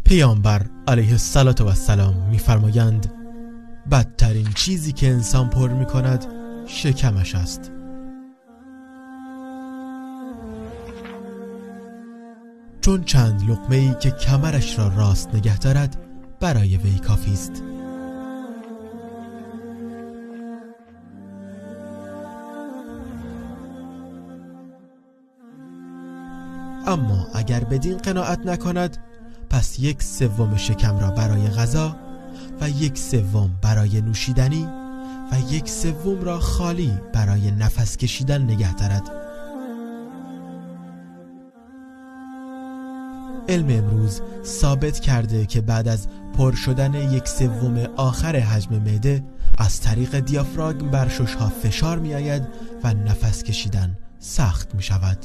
پیامبر علیه السلام می‌فرمایند بدترین چیزی که انسان پر می‌کند شکمش است. چون چند لقمه‌ای که کمرش را راست نگه دارد برای وی کافی است. اما اگر بدین قناعت نکند، پس 1/3 شکم را برای غذا و 1/3 برای نوشیدنی و 1/3 را خالی برای نفس کشیدن نگه دارد. علم امروز ثابت کرده که بعد از پر شدن 1/3 آخر حجم معده از طریق دیافراگم بر ششها فشار می آید و نفس کشیدن سخت می شود.